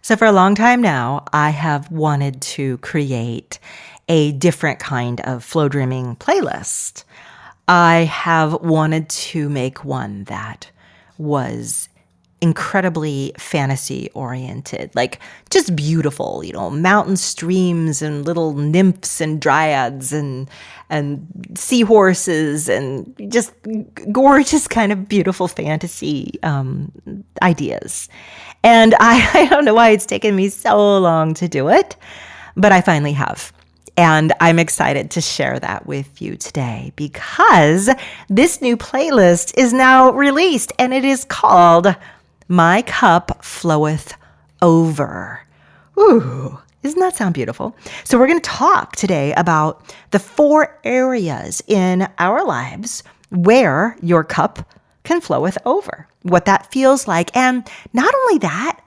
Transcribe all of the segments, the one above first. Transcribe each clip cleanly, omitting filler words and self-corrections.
So for a long time now, I have wanted to create a different kind of flow dreaming playlist. I have wanted to make one that was incredibly fantasy oriented, like just beautiful, mountain streams and little nymphs and dryads and seahorses and just gorgeous kind of beautiful fantasy ideas. And I don't know why it's taken me so long to do it, but I finally have. And I'm excited to share that with you today because this new playlist is now released and it is called My Cup Floweth Over. Ooh, doesn't that sound beautiful? So we're going to talk today about the 4 areas in our lives where your cup can floweth over, what that feels like. And not only that,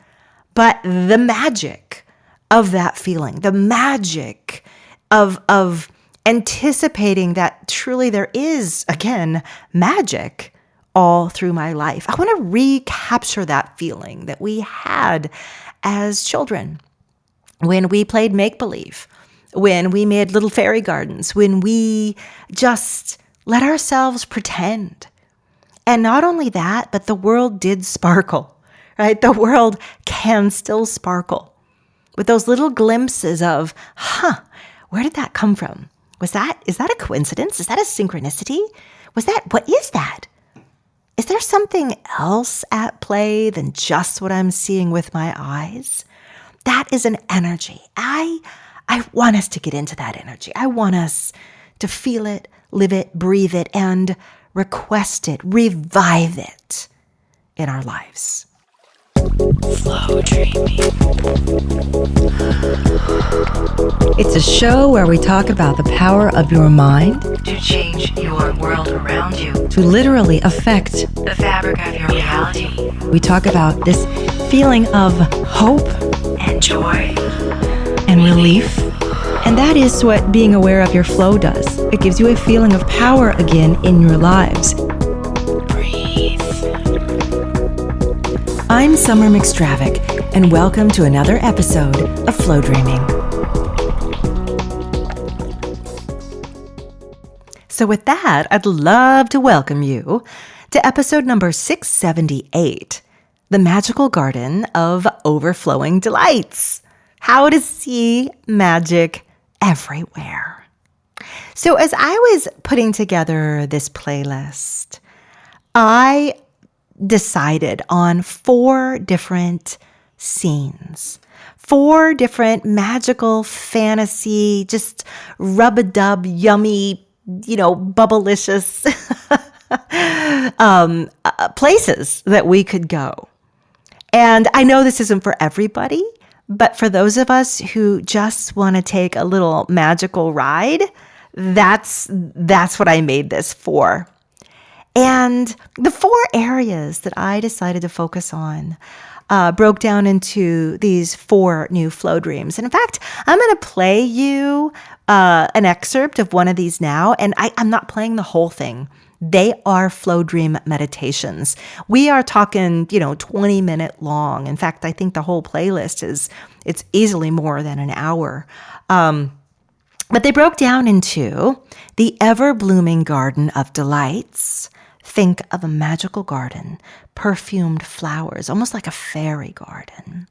but the magic of that feeling, the magic of anticipating that truly there is, again, magic all through my life. I want to recapture that feeling that we had as children when we played make-believe, when we made little fairy gardens, when we just let ourselves pretend. And not only that, but the world did sparkle, right? The world can still sparkle with those little glimpses of, where did that come from? Is that a coincidence? Is that a synchronicity? What is that? Is there something else at play than just what I'm seeing with my eyes? That is an energy. I want us to get into that energy. I want us to feel it, live it, breathe it, and request it, revive it in our lives. Flow dreaming. It's a show where we talk about the power of your mind to change your world around you, to literally affect the fabric of your reality. We talk about this feeling of hope and joy and relief. And that is what being aware of your flow does. It gives you a feeling of power again in your lives. Breathe. I'm Summer McStravick, and welcome to another episode of Flow Dreaming. So with that, I'd love to welcome you to episode number 678, The Magical Garden of Overflowing Delights. How to see magic everywhere. So as I was putting together this playlist, I decided on 4 different scenes, 4 different magical fantasy, just rub-a-dub, yummy, bubblicious places that we could go. And I know this isn't for everybody, but for those of us who just want to take a little magical ride, that's what I made this for. And the 4 areas that I decided to focus on broke down into these 4 new flow dreams. And in fact, I'm going to play you an excerpt of one of these now, and I'm not playing the whole thing. They are flow dream meditations. We are talking, 20-minute long. In fact, I think the whole playlist it's easily more than an hour. But they broke down into the Everblooming Garden of Delights. Think of a magical garden, perfumed flowers, almost like a fairy garden.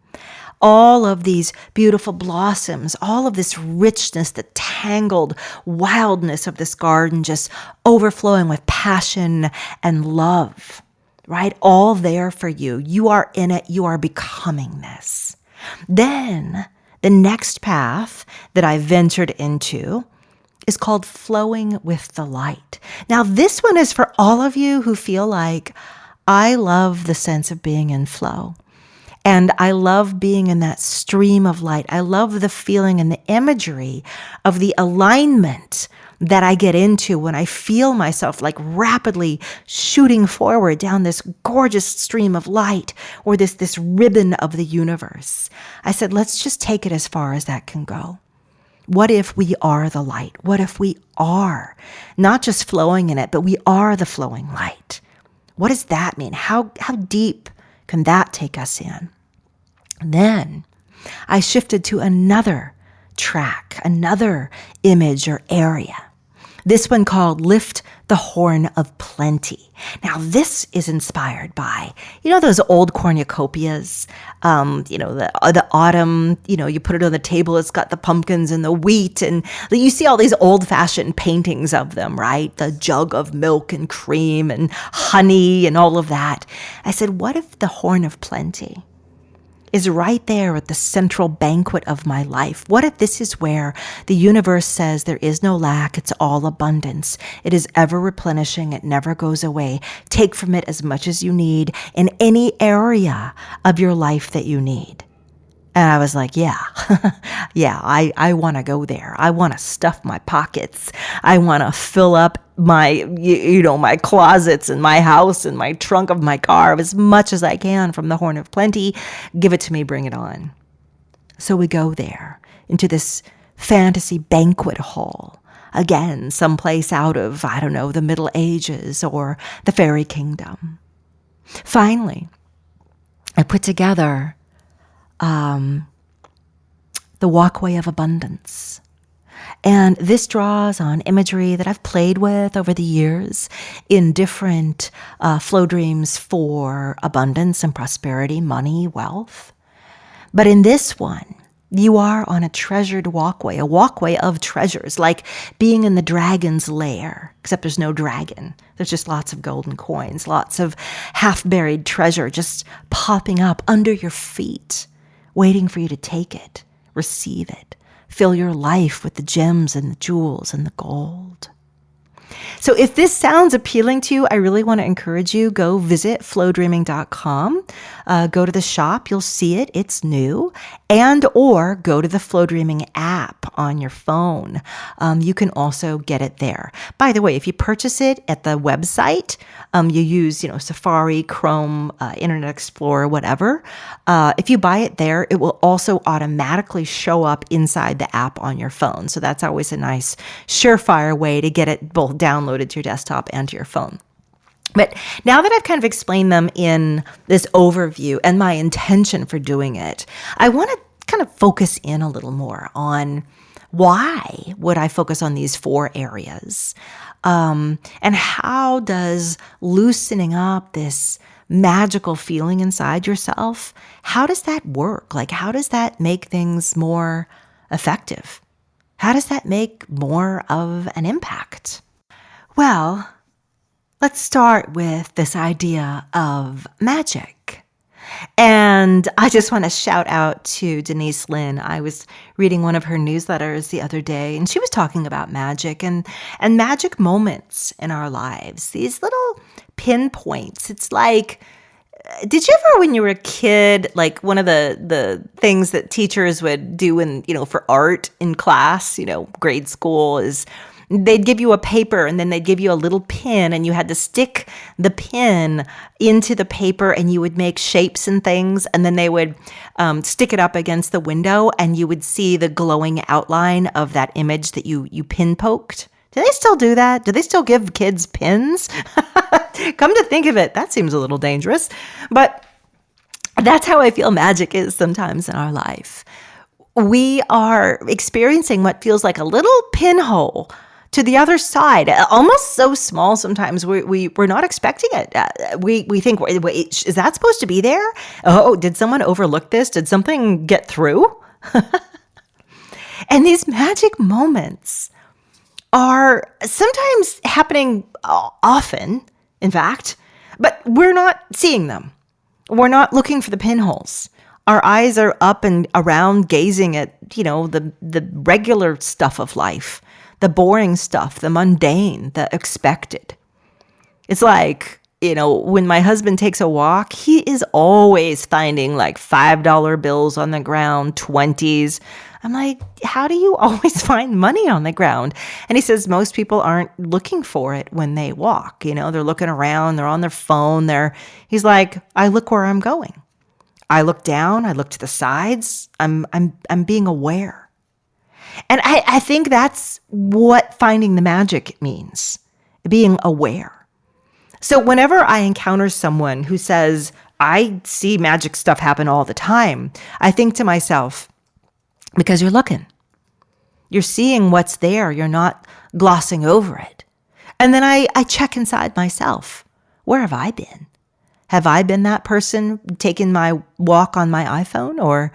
All of these beautiful blossoms, all of this richness, the tangled wildness of this garden just overflowing with passion and love, right? All there for you. You are in it. You are becoming this. Then the next path that I ventured into is called Flowing with the Light. Now, this one is for all of you who feel like, I love the sense of being in flow. And I love being in that stream of light. I love the feeling and the imagery of the alignment that I get into when I feel myself like rapidly shooting forward down this gorgeous stream of light or this ribbon of the universe. I said, let's just take it as far as that can go. What if we are the light? What if we are not just flowing in it, but we are the flowing light? What does that mean? How deep can that take us in? Then I shifted to another track, another image or area. This one called Lift the Horn of Plenty. Now, this is inspired by, those old cornucopias, the autumn, you put it on the table, it's got the pumpkins and the wheat, and you see all these old-fashioned paintings of them, right? The jug of milk and cream and honey and all of that. I said, what if the Horn of Plenty is right there at the central banquet of my life? What if this is where the universe says there is no lack, it's all abundance. It is ever replenishing, it never goes away. Take from it as much as you need in any area of your life that you need. And I was like, yeah, I want to go there. I want to stuff my pockets. I want to fill up my, my closets and my house and my trunk of my car as much as I can from the Horn of Plenty. Give it to me, bring it on. So we go there into this fantasy banquet hall. Again, someplace out of, the Middle Ages or the fairy kingdom. Finally, I put together the walkway of abundance. And this draws on imagery that I've played with over the years in different flow dreams for abundance and prosperity, money, wealth. But in this one, you are on a treasured walkway, a walkway of treasures, like being in the dragon's lair, except there's no dragon. There's just lots of golden coins, lots of half-buried treasure just popping up under your feet, waiting for you to take it, receive it, fill your life with the gems and the jewels and the gold. So if this sounds appealing to you, I really want to encourage you, go visit flowdreaming.com, go to the shop, you'll see it, it's new, and or go to the Flow Dreaming app on your phone. You can also get it there. By the way, if you purchase it at the website, you use, Safari, Chrome, Internet Explorer, whatever. If you buy it there, it will also automatically show up inside the app on your phone. So that's always a nice surefire way to get it both downloaded to your desktop and to your phone. But now that I've kind of explained them in this overview and my intention for doing it, I want to kind of focus in a little more on why would I focus on these 4 areas? And how does loosening up this magical feeling inside yourself, how does that work? Like, how does that make things more effective? How does that make more of an impact? Well, let's start with this idea of magic. And I just want to shout out to Denise Lynn. I was reading one of her newsletters the other day, and she was talking about magic and magic moments in our lives. These little pinpoints. It's like, did you ever, when you were a kid, like one of the things that teachers would do for art in class, grade school, is they'd give you a paper and then they'd give you a little pin and you had to stick the pin into the paper and you would make shapes and things, and then they would stick it up against the window and you would see the glowing outline of that image that you pin poked. Do they still do that? Do they still give kids pins? Come to think of it, that seems a little dangerous. But that's how I feel magic is sometimes in our life. We are experiencing what feels like a little pinhole to the other side, almost so small sometimes we're not expecting it. We think, wait, is that supposed to be there? Oh, did someone overlook this? Did something get through? And these magic moments are sometimes happening often, in fact, but we're not seeing them. We're not looking for the pinholes. Our eyes are up and around gazing at, the regular stuff of life, the boring stuff, the mundane, the expected. It's like, when my husband takes a walk, he is always finding like $5 bills on the ground, 20s. I'm like, how do you always find money on the ground? And he says most people aren't looking for it when they walk. They're looking around, they're on their phone. He's like, I look where I'm going. I look down, I look to the sides. I'm being aware. And I think that's what finding the magic means, being aware. So whenever I encounter someone who says, I see magic stuff happen all the time. I think to myself, because you're looking, you're seeing what's there. You're not glossing over it. And then I check inside myself. Where have I been? Have I been that person taking my walk on my iPhone or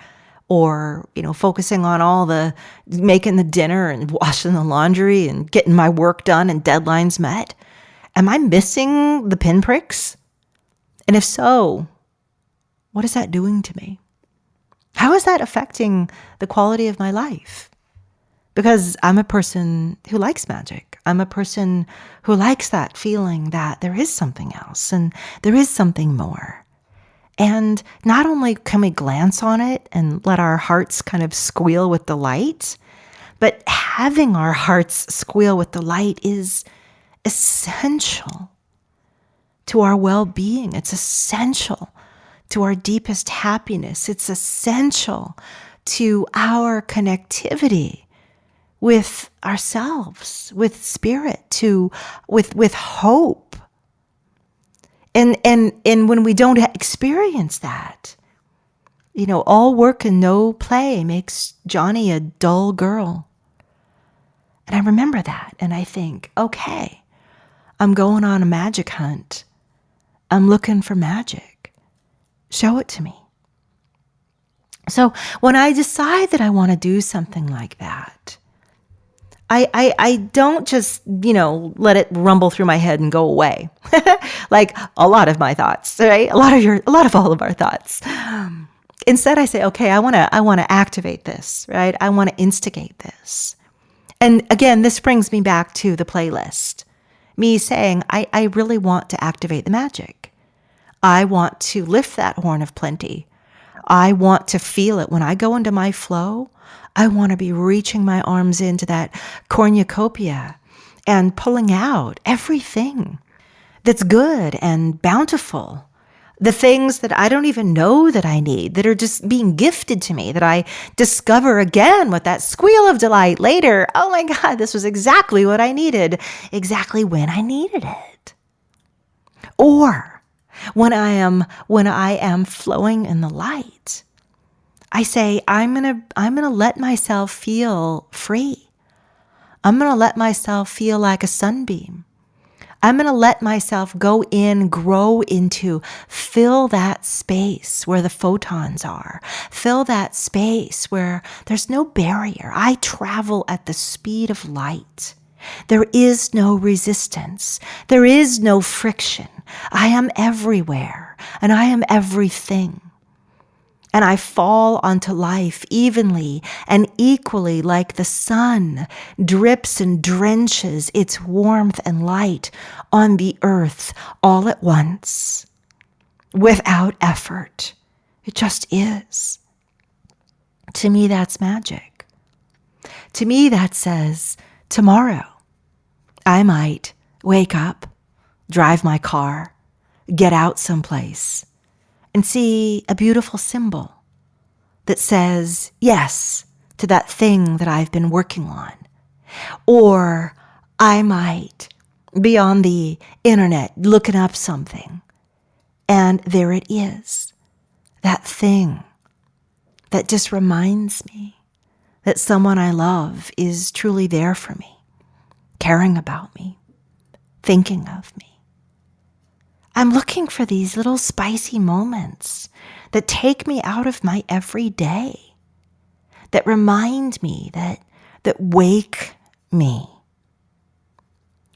focusing on all the making the dinner and washing the laundry and getting my work done and deadlines met? Am I missing the pinpricks? And if so, what is that doing to me? How is that affecting the quality of my life? Because I'm a person who likes magic. I'm a person who likes that feeling that there is something else and there is something more. And not only can we glance on it and let our hearts kind of squeal with delight, but having our hearts squeal with delight is essential to our well-being. It's essential to our deepest happiness. It's essential to our connectivity with ourselves, with spirit, with hope. And when we don't experience that, all work and no play makes Johnny a dull girl. And I remember that, and I think, okay, I'm going on a magic hunt. I'm looking for magic. Show it to me. So when I decide that I want to do something like that, I don't just, let it rumble through my head and go away. Like a lot of my thoughts, right? A lot of all of our thoughts. Instead, I say, okay, I want to activate this, right? I want to instigate this. And again, this brings me back to the playlist. Me saying, I really want to activate the magic. I want to lift that horn of plenty. I want to feel it. When I go into my flow, I want to be reaching my arms into that cornucopia and pulling out everything that's good and bountiful. The things that I don't even know that I need, that are just being gifted to me, that I discover again with that squeal of delight later. Oh my God, this was exactly what I needed, exactly when I needed it. Or when I am flowing in the light, I say, I'm gonna let myself feel free. I'm gonna let myself feel like a sunbeam. I'm going to let myself go in, grow into, fill that space where the photons are. Fill that space where there's no barrier. I travel at the speed of light. There is no resistance. There is no friction. I am everywhere, and I am everything. And I fall onto life evenly and equally like the sun drips and drenches its warmth and light on the earth all at once, without effort. It just is. To me, that's magic. To me, that says, tomorrow, I might wake up, drive my car, get out someplace, and see a beautiful symbol that says yes to that thing that I've been working on. Or I might be on the internet looking up something, and there it is, that thing that just reminds me that someone I love is truly there for me, caring about me, thinking of me. I'm looking for these little spicy moments that take me out of my everyday, that remind me, that wake me.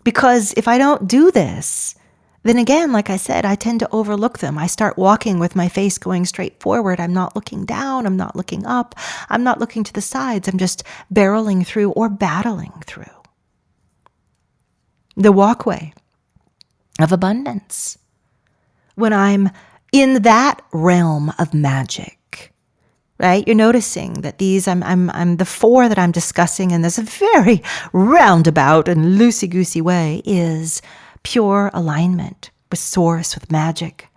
Because if I don't do this, then again, like I said, I tend to overlook them. I start walking with my face going straight forward. I'm not looking down. I'm not looking up. I'm not looking to the sides. I'm just barreling through or battling through. The walkway of abundance. When I'm in that realm of magic, right? You're noticing that these, I'm the four that I'm discussing in this very roundabout and loosey-goosey way is pure alignment with source, with magic,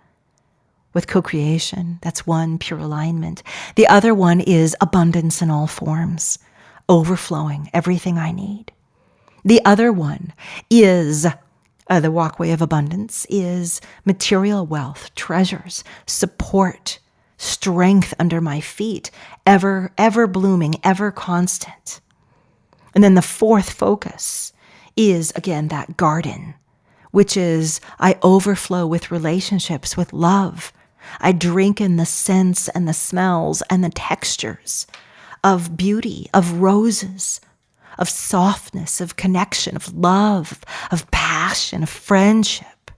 with co-creation. That's one, pure alignment. The other one is abundance in all forms, overflowing everything I need. The other one is The walkway of abundance is material wealth, treasures, support, strength under my feet, ever blooming, ever constant. And then the fourth focus is, again, that garden, which is I overflow with relationships, with love. I drink in the scents and the smells and the textures of beauty, of roses, of softness, of connection, of love, of passion, of friendship.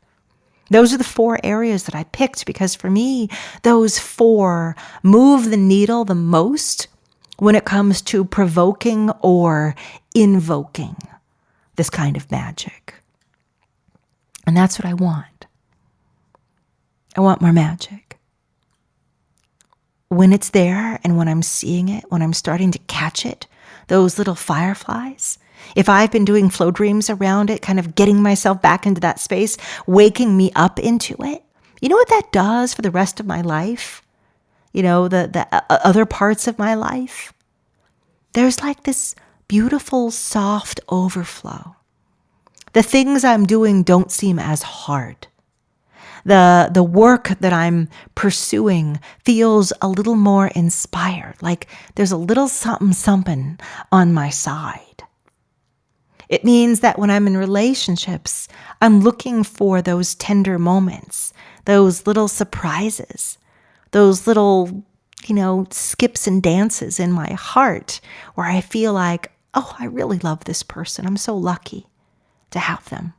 Those are the four areas that I picked because for me, those four move the needle the most when it comes to provoking or invoking this kind of magic. And that's what I want. I want more magic. When it's there and when I'm seeing it, when I'm starting to catch it, those little fireflies, if I've been doing flow dreams around it, kind of getting myself back into that space, waking me up into it, you know what that does for the rest of my life? You know, the other parts of my life? There's like this beautiful, soft overflow. The things I'm doing don't seem as hard. The work that I'm pursuing feels a little more inspired, like there's a little something on my side. It means that when I'm in relationships, I'm looking for those tender moments, those little surprises, those little, skips and dances in my heart where I feel like, oh, I really love this person. I'm so lucky to have them.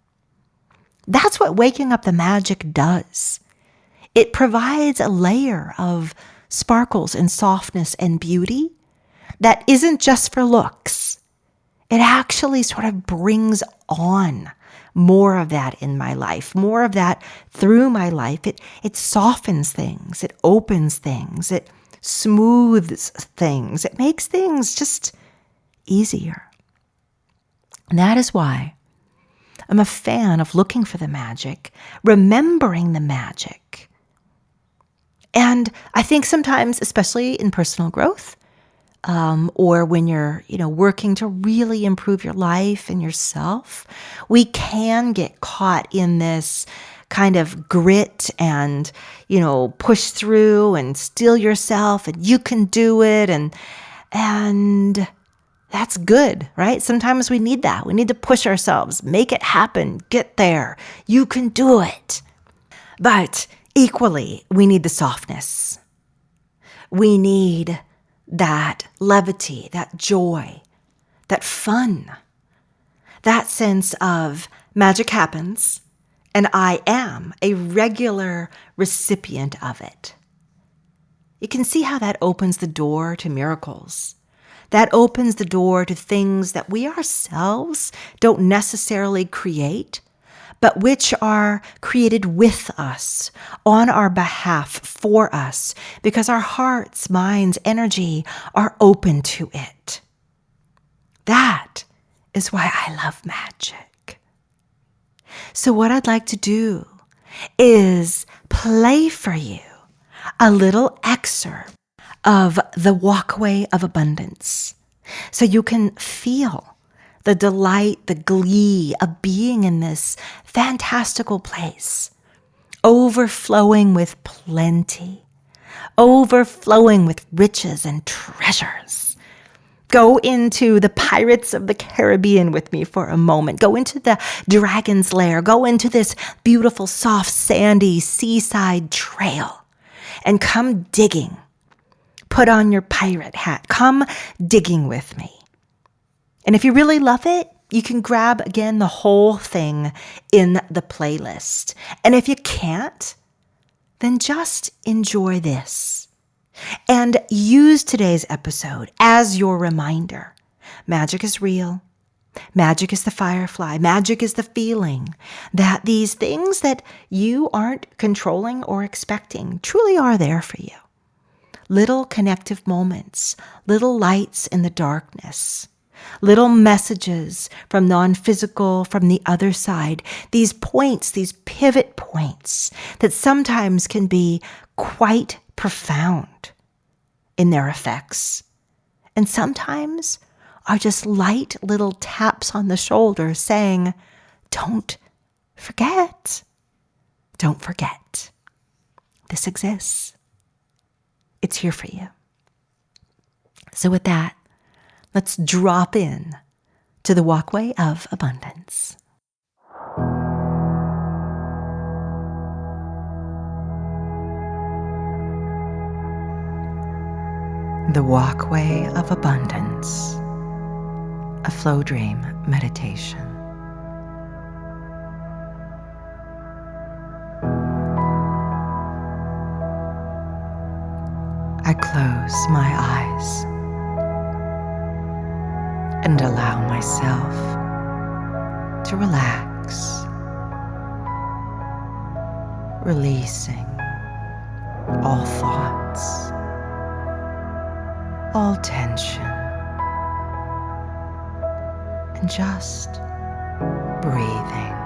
That's what waking up the magic does. It provides a layer of sparkles and softness and beauty that isn't just for looks. It actually sort of brings on more of that in my life, more of that through my life. It softens things, it opens things, it smooths things, it makes things just easier. And that is why I'm a fan of looking for the magic, remembering the magic. And I think sometimes, especially in personal growth, or when you're, working to really improve your life and yourself, we can get caught in this kind of grit and, push through and steel yourself and you can do it. And that's good, right? Sometimes we need that. We need to push ourselves, make it happen, get there. You can do it. But equally, we need the softness. We need that levity, that joy, that fun, that sense of magic happens, and I am a regular recipient of it. You can see how that opens the door to miracles. That opens the door to things that we ourselves don't necessarily create, but which are created with us, on our behalf, for us, because our hearts, minds, energy are open to it. That is why I love magic. So what I'd like to do is play for you a little excerpt of the walkway of abundance, so you can feel the delight, the glee of being in this fantastical place, overflowing with plenty, overflowing with riches and treasures. Go into the Pirates of the Caribbean with me for a moment. Go into the Dragon's Lair. Go into this beautiful, soft, sandy seaside trail and come digging. Put on your pirate hat. Come digging with me. And if you really love it, you can grab, again, the whole thing in the playlist. And if you can't, then just enjoy this. And use today's episode as your reminder. Magic is real. Magic is the firefly. Magic is the feeling that these things that you aren't controlling or expecting truly are there for you. Little connective moments, little lights in the darkness, little messages from non-physical, from the other side, these points, these pivot points that sometimes can be quite profound in their effects, and sometimes are just light little taps on the shoulder saying, don't forget. Don't forget. This exists. It's here for you. So with that, let's drop in to the walkway of abundance. The walkway of abundance, a flow dream meditation. I close my eyes and allow myself to relax, releasing all thoughts, all tension, and just breathing,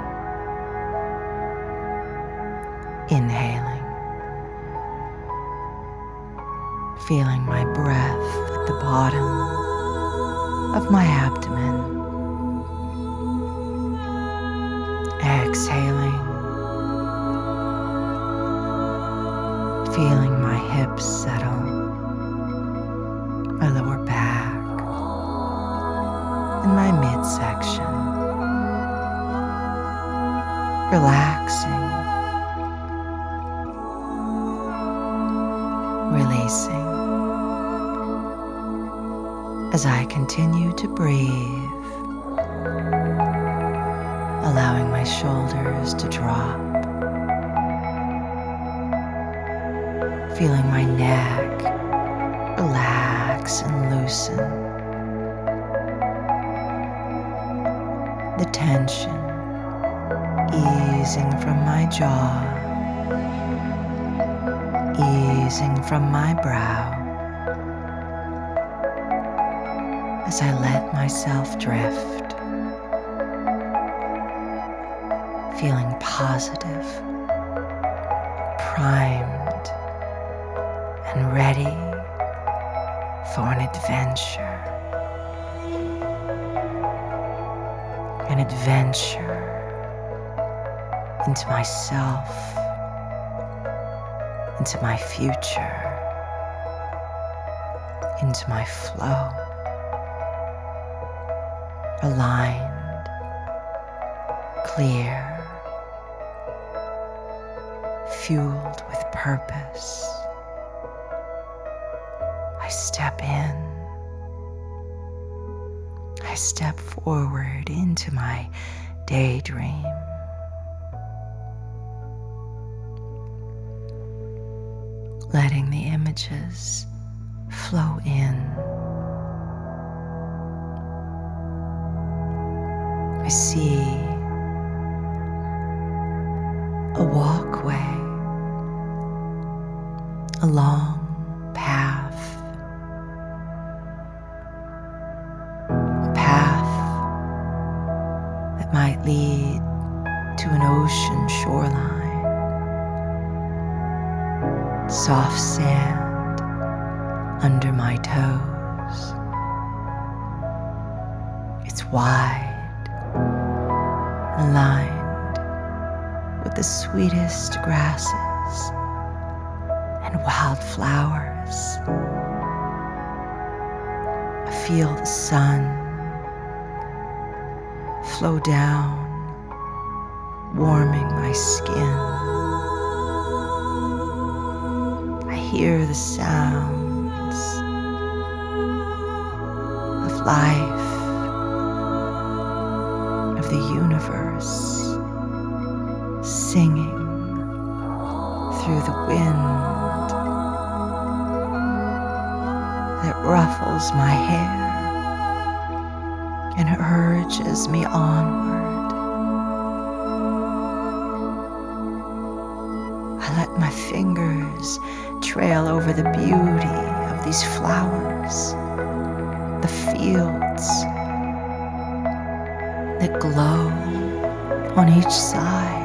inhaling, feeling my breath at the bottom of my abdomen, exhaling, feeling my hips settle, my lower back, and my midsection, relaxing, releasing as I continue to breathe, allowing my shoulders to drop, feeling my neck relax and loosen, the tension easing from my jaw, easing from my brow, as I let myself drift, feeling positive, primed, and ready for an adventure. An adventure into myself, into my future, into my flow. Aligned, clear, fueled with purpose. I step in. I step forward into my daydream. Letting the images flow in. I see a walkway, a long path, a path that might lead to an ocean shoreline, soft sand under my toes. It's wide, lined with the sweetest grasses and wildflowers. I feel the sun flow down, warming my skin. I hear the sounds of life, of the universe, singing through the wind that ruffles my hair and urges me onward. I let my fingers trail over the beauty of these flowers, the fields that glow on each side.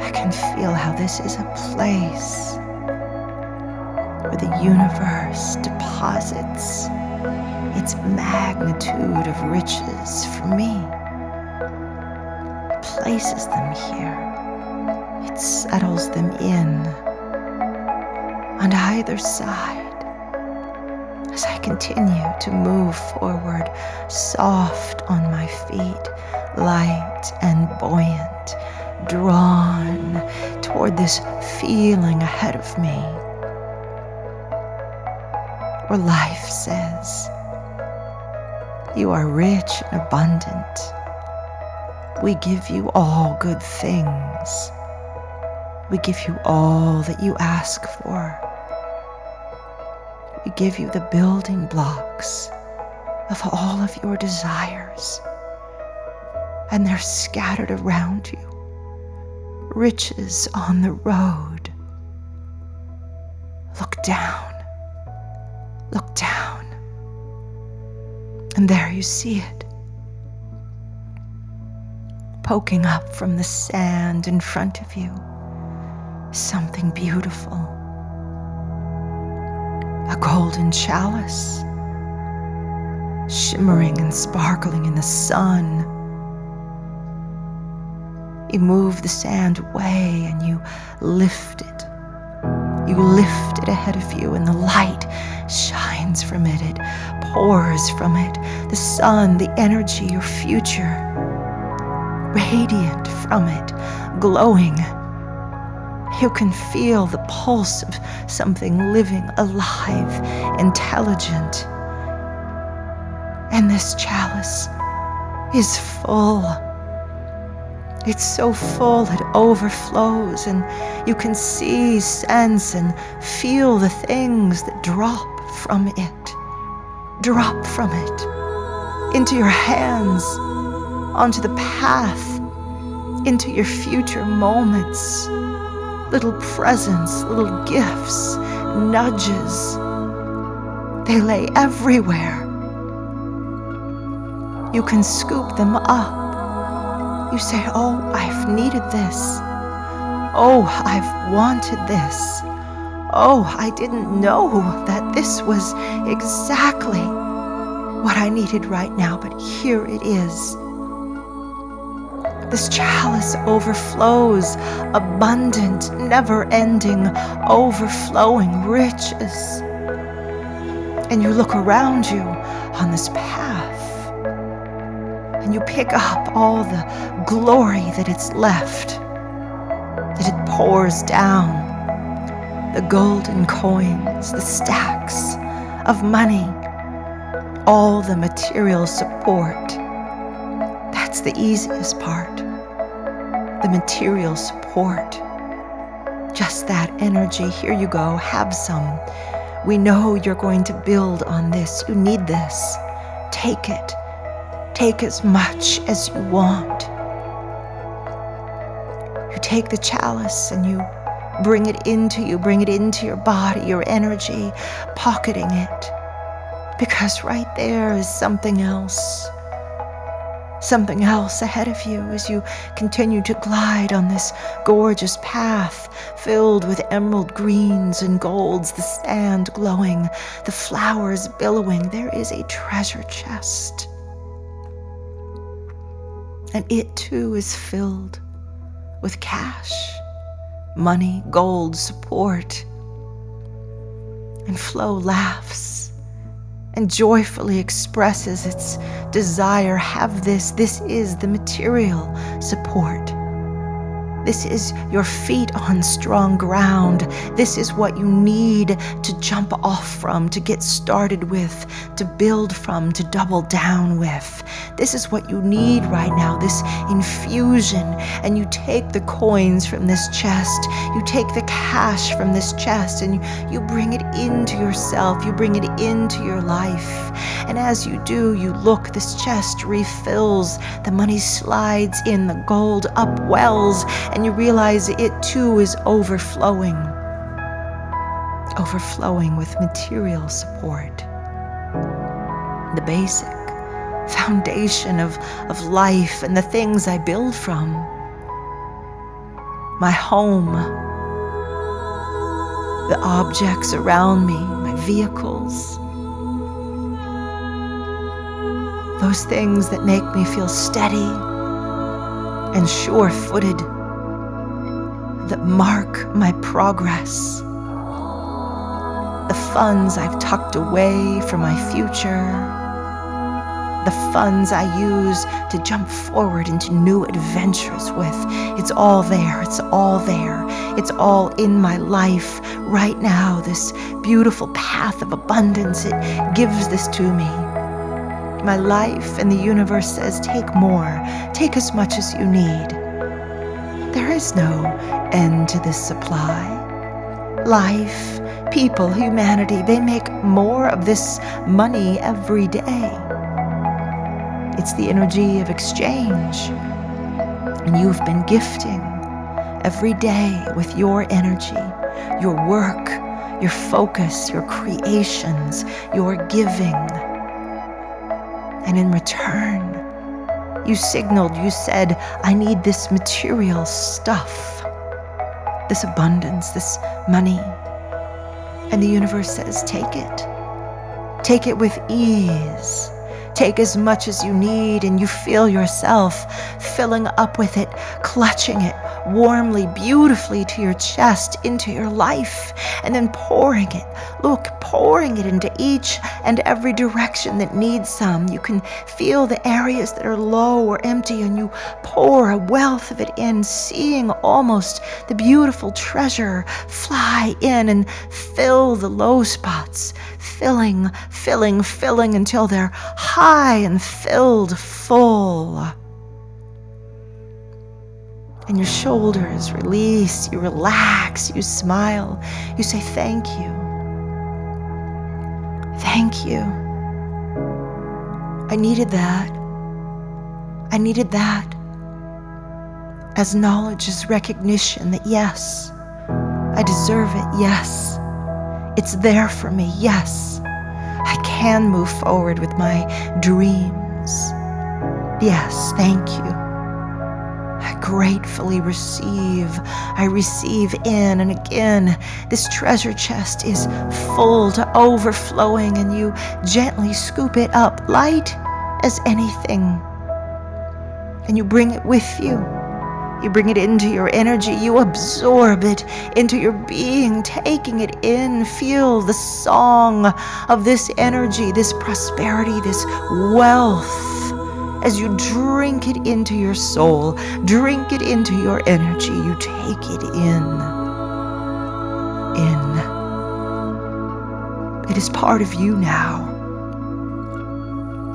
I can feel how this is a place where the universe deposits its magnitude of riches for me. places them here. It settles them in on either side as I continue to move forward, soft on my feet, light and buoyant, drawn toward this feeling ahead of me, where life says, "You are rich and abundant. We give you all good things. We give you all that you ask for. We give you the building blocks of all of your desires, and they're scattered around you. Riches on the road. Look down. Look down. And there you see it, poking up from the sand in front of you. Something beautiful. A golden chalice, shimmering and sparkling in the sun. You move the sand away and you lift it. You lift it ahead of you, and the light shines from it. It pours from it. The sun, the energy, your future, radiant from it, glowing. You can feel the pulse of something living, alive, intelligent. And this chalice is full. It's so full it overflows, and you can see, sense, and feel the things that drop from it. Drop from it into your hands, onto the path, into your future moments. Little presents, little gifts, nudges. They lay everywhere. You can scoop them up. You say, "Oh, I've needed this. Oh, I've wanted this. Oh, I didn't know that this was exactly what I needed right now, but here it is." This chalice overflows, abundant, never-ending, overflowing riches. And you look around you on this path, and you pick up all the glory that it's left, that it pours down. The golden coins, the stacks of money, all the material support. That's the easiest part. The material support. Just that energy. Here you go. Have some. We know you're going to build on this. You need this. Take it. Take as much as you want. You take the chalice and you bring it into you. Bring it into your body, your energy, pocketing it. Because right there is something else. Something else ahead of you as you continue to glide on this gorgeous path filled with emerald greens and golds, the sand glowing, the flowers billowing. There is a treasure chest. And it too is filled with cash, money, gold, support. And Flo laughs and joyfully expresses its desire. Have this. This is the material support. This is your feet on strong ground. This is what you need to jump off from, to get started with, to build from, to double down with. This is what you need right now, this infusion. And you take the coins from this chest, you take the cash from this chest, and you bring it into yourself, you bring it into your life. And as you do, you look, this chest refills, the money slides in, the gold upwells, and you realize it too is overflowing with material support. The basic foundation of life and the things I build from. My home, the objects around me, my vehicles, those things that make me feel steady, and sure-footed that mark my progress. The funds I've tucked away for my future, the funds I use to jump forward into new adventures with. It's all there, it's all there. It's all in my life right now, this beautiful path of abundance. It gives this to me. My life and the universe says, take more, take as much as you need. There is no end to this supply. Life, people, humanity, they make more of this money every day. It's the energy of exchange. And you've been gifting every day with your energy, your work, your focus, your creations, your giving. And in return, you signaled, you said, I need this material stuff, this abundance, this money. And the universe says, take it. Take it with ease. Take as much as you need, and you feel yourself filling up with it, clutching it warmly, beautifully to your chest, into your life, and then pouring it. Look, pouring it into each and every direction that needs some. You can feel the areas that are low or empty, and you pour a wealth of it in, seeing almost the beautiful treasure fly in and fill the low spots, filling until they're high and filled full. And your shoulders release, you relax, you smile, you say thank you. Thank you. I needed that. I needed that. As knowledge, as recognition that yes, I deserve it, yes. It's there for me, yes. I can move forward with my dreams. Yes, thank you. I gratefully receive. I receive in, and again, this treasure chest is full to overflowing, and you gently scoop it up, light as anything, and you bring it with you. You bring it into your energy. You absorb it into your being, taking it in. Feel the song of this energy, this prosperity, this wealth. As you drink it into your soul, drink it into your energy, you take it in. It is part of you now.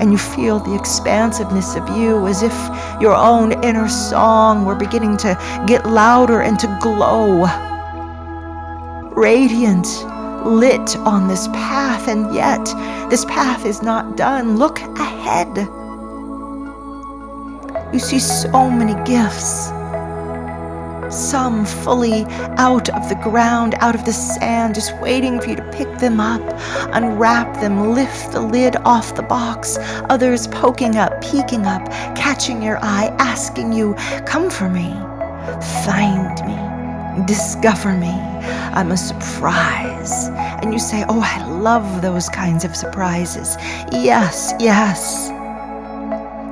And you feel the expansiveness of you, as if your own inner song were beginning to get louder and to glow. Radiant, lit on this path, and yet this path is not done. Look ahead. You see so many gifts. Some fully out of the ground, out of the sand, just waiting for you to pick them up, unwrap them, lift the lid off the box. Others poking up, peeking up, catching your eye, asking you, come for me, find me, discover me. I'm a surprise. And you say, oh, I love those kinds of surprises. Yes, yes.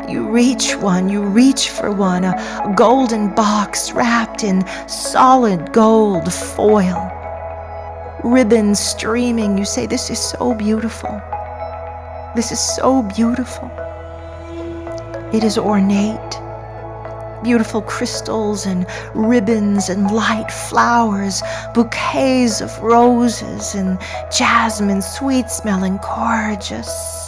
You reach for one, a golden box wrapped in solid gold foil. Ribbons streaming. You say, this is so beautiful. This is so beautiful. It is ornate. Beautiful crystals and ribbons and light flowers, bouquets of roses and jasmine, sweet-smelling, gorgeous.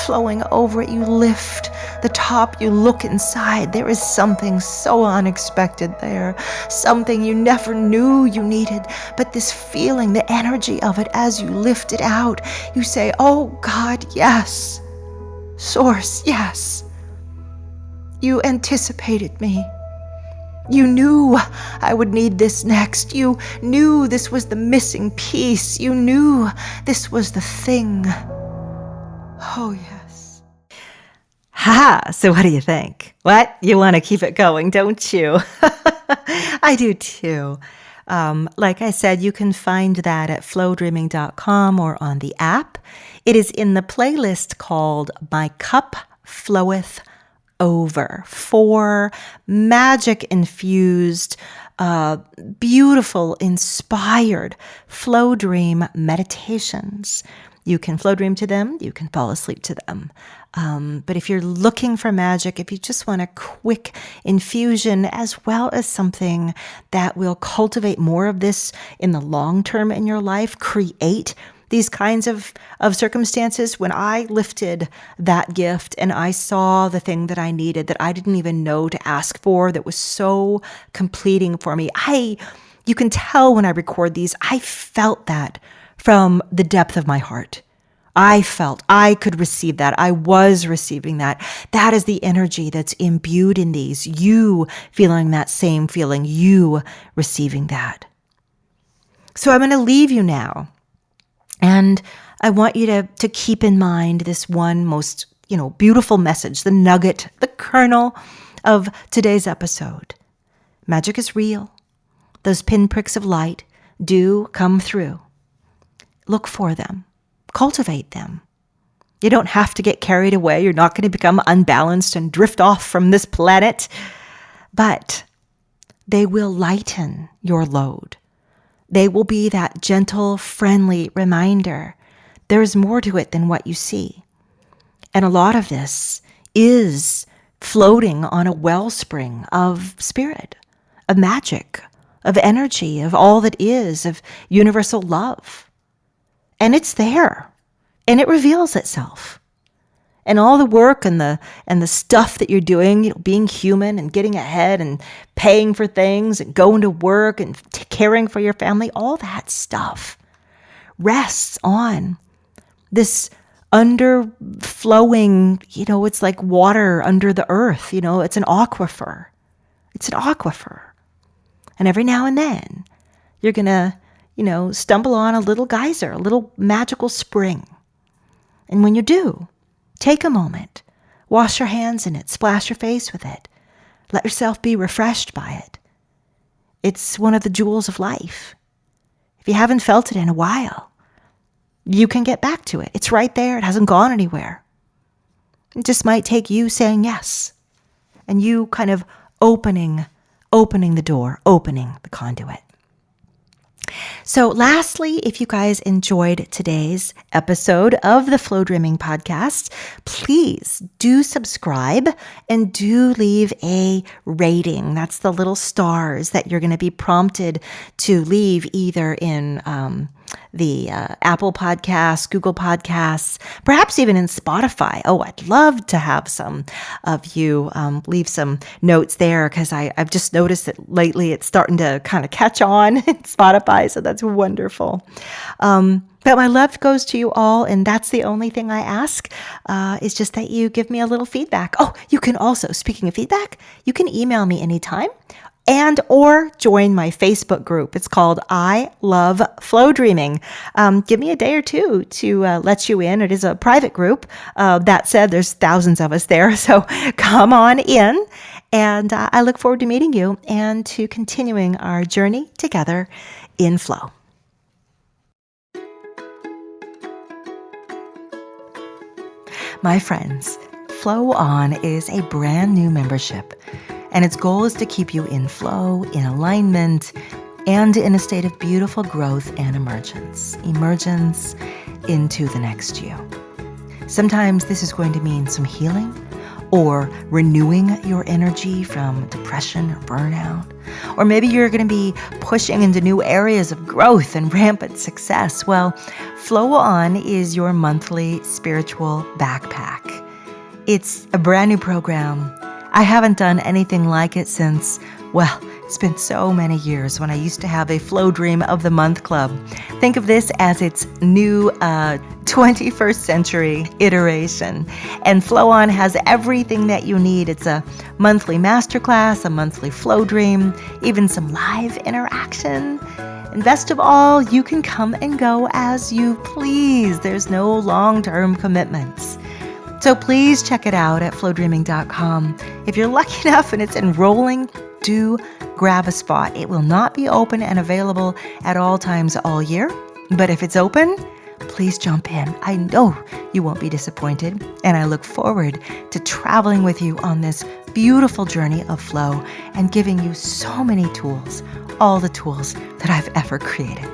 Flowing over it, you lift the top, you look inside. There is something so unexpected there, something you never knew you needed, but this feeling, the energy of it as you lift it out, you say, oh God, yes. Source, yes. You anticipated me. You knew I would need this next. You knew this was the missing piece. You knew this was the thing. Oh, yes. Ha! So what do you think? What? You want to keep it going, don't you? I do too. Like I said, you can find that at flowdreaming.com or on the app. It is in the playlist called My Cup Floweth over 4 magic-infused, beautiful, inspired flow dream meditations. You can flow dream to them. You can fall asleep to them. But if you're looking for magic, if you just want a quick infusion as well as something that will cultivate more of this in the long term in your life, create these kinds of circumstances. When I lifted that gift and I saw the thing that I needed that I didn't even know to ask for, that was so completing for me, you can tell when I record these, I felt that from the depth of my heart. I felt I could receive that. I was receiving that. That is the energy that's imbued in these. You feeling that same feeling, you receiving that. So I'm going to leave you now. And I want you to keep in mind this one most, beautiful message, the nugget, the kernel of today's episode. Magic is real. Those pinpricks of light do come through. Look for them. Cultivate them. You don't have to get carried away. You're not going to become unbalanced and drift off from this planet. But they will lighten your load. They will be that gentle, friendly reminder. There's more to it than what you see. And a lot of this is floating on a wellspring of spirit, of magic, of energy, of all that is, of universal love. And it's there, and it reveals itself. And all the work and the stuff that you're doing, being human and getting ahead and paying for things and going to work and caring for your family, all that stuff rests on this underflowing, it's like water under the earth, it's an aquifer. It's an aquifer. And every now and then you're going to, stumble on a little geyser, a little magical spring. And when you do, take a moment, wash your hands in it, splash your face with it. Let yourself be refreshed by it. It's one of the jewels of life. If you haven't felt it in a while, you can get back to it. It's right there. It hasn't gone anywhere. It just might take you saying yes, and you kind of opening the door, opening the conduit. So lastly, if you guys enjoyed today's episode of the Flow Dreaming Podcast, please do subscribe and do leave a rating. That's the little stars that you're going to be prompted to leave either in the Apple Podcasts, Google Podcasts, perhaps even in Spotify. Oh, I'd love to have some of you leave some notes there, because I've just noticed that lately it's starting to kind of catch on in Spotify, so that's wonderful. But my love goes to you all, and that's the only thing I ask, is just that you give me a little feedback. Oh, you can also, speaking of feedback, you can email me anytime, and or join my Facebook group. It's called I Love Flow Dreaming. Give me a day or two to let you in. It is a private group. That said, there's thousands of us there, so come on in. And I look forward to meeting you and to continuing our journey together in flow. My friends, Flow On is a brand new membership, and its goal is to keep you in flow, in alignment, and in a state of beautiful growth and emergence into the next you. Sometimes this is going to mean some healing or renewing your energy from depression or burnout. Or maybe you're going to be pushing into new areas of growth and rampant success. Well, Flow On is your monthly spiritual backpack. It's a brand new program. I haven't done anything like it since, well, it's been so many years when I used to have a Flow Dream of the Month club. Think of this as its new 21st century iteration. And Flow On has everything that you need. It's a monthly masterclass, a monthly Flow Dream, even some live interaction. And best of all, you can come and go as you please. There's no long-term commitments. So please check it out at flowdreaming.com. If you're lucky enough and it's enrolling, do grab a spot. It will not be open and available at all times all year. But if it's open, please jump in. I know you won't be disappointed, and I look forward to traveling with you on this beautiful journey of flow and giving you so many tools, all the tools that I've ever created.